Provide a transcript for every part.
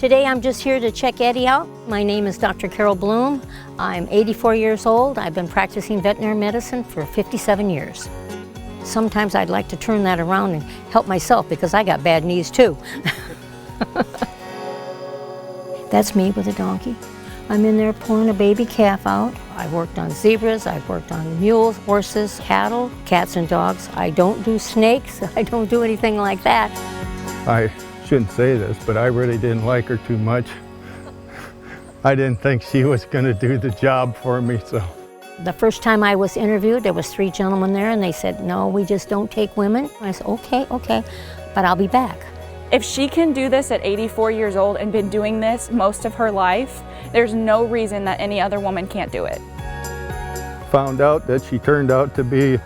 Today I'm just here to check Eddie out. My name is Dr. Carol Bloom. I'm 84 years old. I've been practicing veterinary medicine for 57 years. Sometimes I'd like to turn that around and help myself because I got bad knees too. That's me with a donkey. I'm in there pulling a baby calf out. I've worked on zebras, I've worked on mules, horses, cattle, cats and dogs. I don't do snakes, I don't do anything like that. I shouldn't say this, but I really didn't like her too much. I didn't think she was going to do the job for me, so. The first time I was interviewed, there was 3 gentlemen there and they said, no, we just don't take women. I said, okay, but I'll be back. If she can do this at 84 years old and been doing this most of her life, there's no reason that any other woman can't do it. Found out that she turned out to be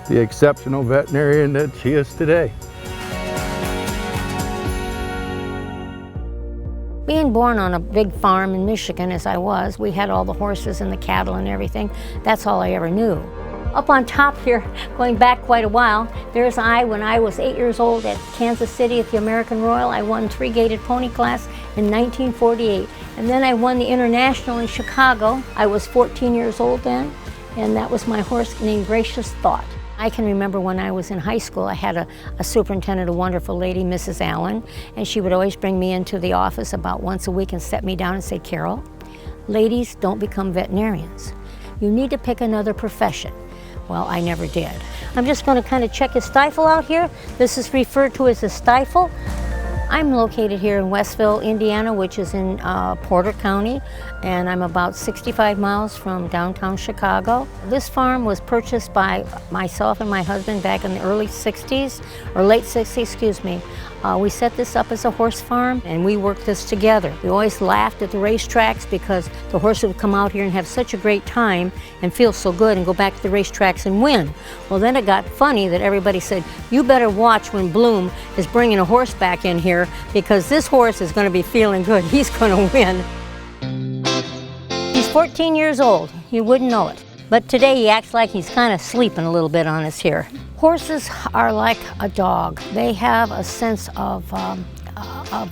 the exceptional veterinarian that she is today. Being born on a big farm in Michigan as I was, we had all the horses and the cattle and everything. That's all I ever knew. Up on top here, going back quite a while, there's when I was 8 years old at Kansas City at the American Royal. I won 3-gaited pony class in 1948. And then I won the International in Chicago. I was 14 years old then, and that was my horse named Gracious Thought. I can remember when I was in high school, I had a superintendent, a wonderful lady, Mrs. Allen, and she would always bring me into the office about once a week and set me down and say, Carol, ladies don't become veterinarians. You need to pick another profession. Well, I never did. I'm just going to kind of check his stifle out here. This is referred to as a stifle. I'm located here in Westville, Indiana, which is in Porter County, and I'm about 65 miles from downtown Chicago. This farm was purchased by myself and my husband back in the early 60s, or late 60s, excuse me. We set this up as a horse farm and we worked this together. We always laughed at the racetracks because the horses would come out here and have such a great time and feel so good and go back to the racetracks and win. Well, then it got funny that everybody said, you better watch when Bloom is bringing a horse back in here because this horse is going to be feeling good. He's going to win. He's 14 years old. You wouldn't know it. But today he acts like he's kind of sleeping a little bit on us here. Horses are like a dog. They have a sense of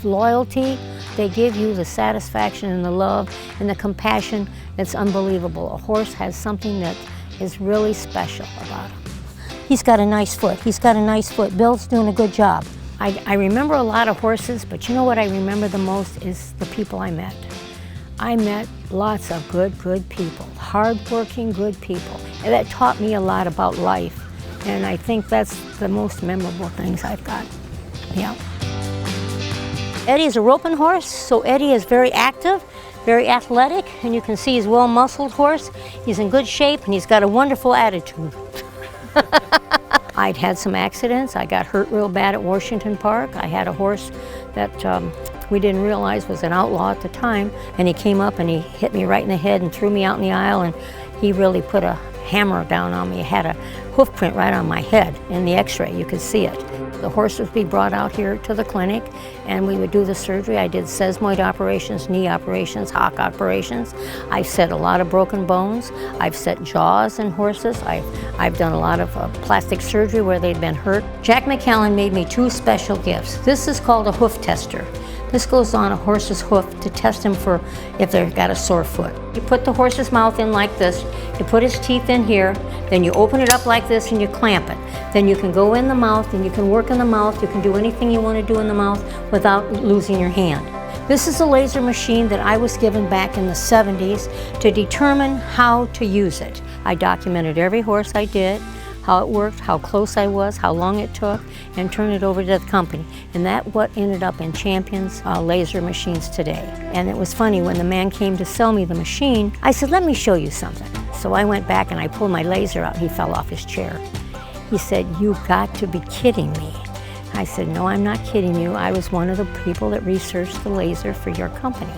loyalty. They give you the satisfaction and the love and the compassion that's unbelievable. A horse has something that is really special about him. He's got a nice foot. He's got a nice foot. Bill's doing a good job. I remember a lot of horses, but you know what I remember the most is the people I met. I met lots of good people, hardworking, good people. And that taught me a lot about life. And I think that's the most memorable things I've got. Yeah. Eddie's a roping horse, so Eddie is very active, very athletic, and you can see he's a well-muscled horse. He's in good shape, and he's got a wonderful attitude. I'd had some accidents. I got hurt real bad at Washington Park. I had a horse that we didn't realize was an outlaw at the time, and he came up and he hit me right in the head and threw me out in the aisle, and he really put a hammer down on me. It had a hoof print right on my head. In the x-ray, you could see it. The horse would be brought out here to the clinic, and we would do the surgery. I did sesamoid operations, knee operations, hock operations. I've set a lot of broken bones. I've set jaws in horses. I've done a lot of plastic surgery where they'd been hurt. Jack McCallan made me 2 special gifts. This is called a hoof tester. This goes on a horse's hoof to test him for if they've got a sore foot. You put the horse's mouth in like this, you put his teeth in here, then you open it up like this and you clamp it. Then you can go in the mouth and you can work in the mouth, you can do anything you want to do in the mouth without losing your hand. This is a laser machine that I was given back in the 70s to determine how to use it. I documented every horse I did, how it worked, how close I was, how long it took, and turned it over to the company. And that's what ended up in Champion's laser machines today. And it was funny, when the man came to sell me the machine, I said, let me show you something. So I went back and I pulled my laser out. He fell off his chair. He said, you've got to be kidding me. I said, no, I'm not kidding you. I was one of the people that researched the laser for your company.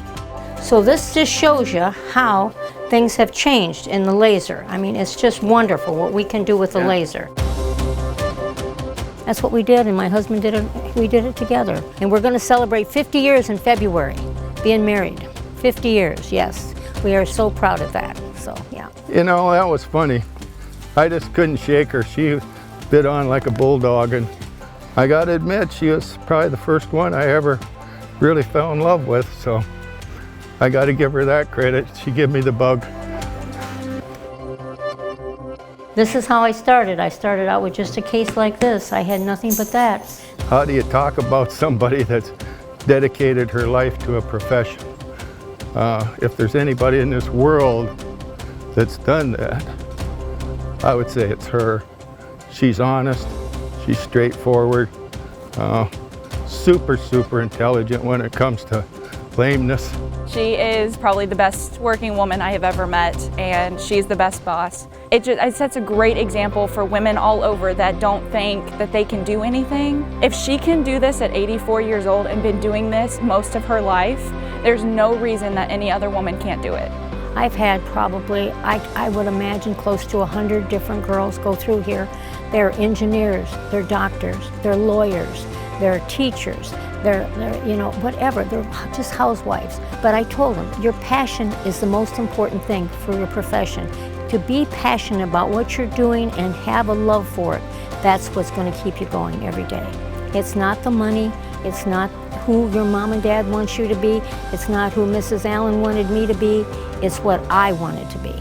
So this just shows you how things have changed in the laser. I mean, it's just wonderful what we can do with the laser. That's what we did, and my husband did it. We did it together. And we're going to celebrate 50 years in February, being married. 50 years, yes. We are so proud of that, so yeah. You know, that was funny. I just couldn't shake her. She bit on like a bulldog, and I got to admit, she was probably the first one I ever really fell in love with, so I got to give her that credit. She gave me the bug. This is how I started. I started out with just a case like this. I had nothing but that. How do you talk about somebody that's dedicated her life to a profession? If there's anybody in this world that's done that, I would say it's her. She's honest, she's straightforward, super intelligent when it comes to lameness. She is probably the best working woman I have ever met, and she's the best boss. It sets a great example for women all over that don't think that they can do anything. If she can do this at 84 years old and been doing this most of her life, there's no reason that any other woman can't do it. I've had probably, I would imagine, close to 100 different girls go through here. They're engineers, they're doctors, they're lawyers, they're teachers, they're you know, whatever, they're just housewives. But I told them, your passion is the most important thing for your profession. To be passionate about what you're doing and have a love for it, that's what's going to keep you going every day. It's not the money, it's not who your mom and dad wants you to be, it's not who Mrs. Allen wanted me to be, it's what I wanted to be.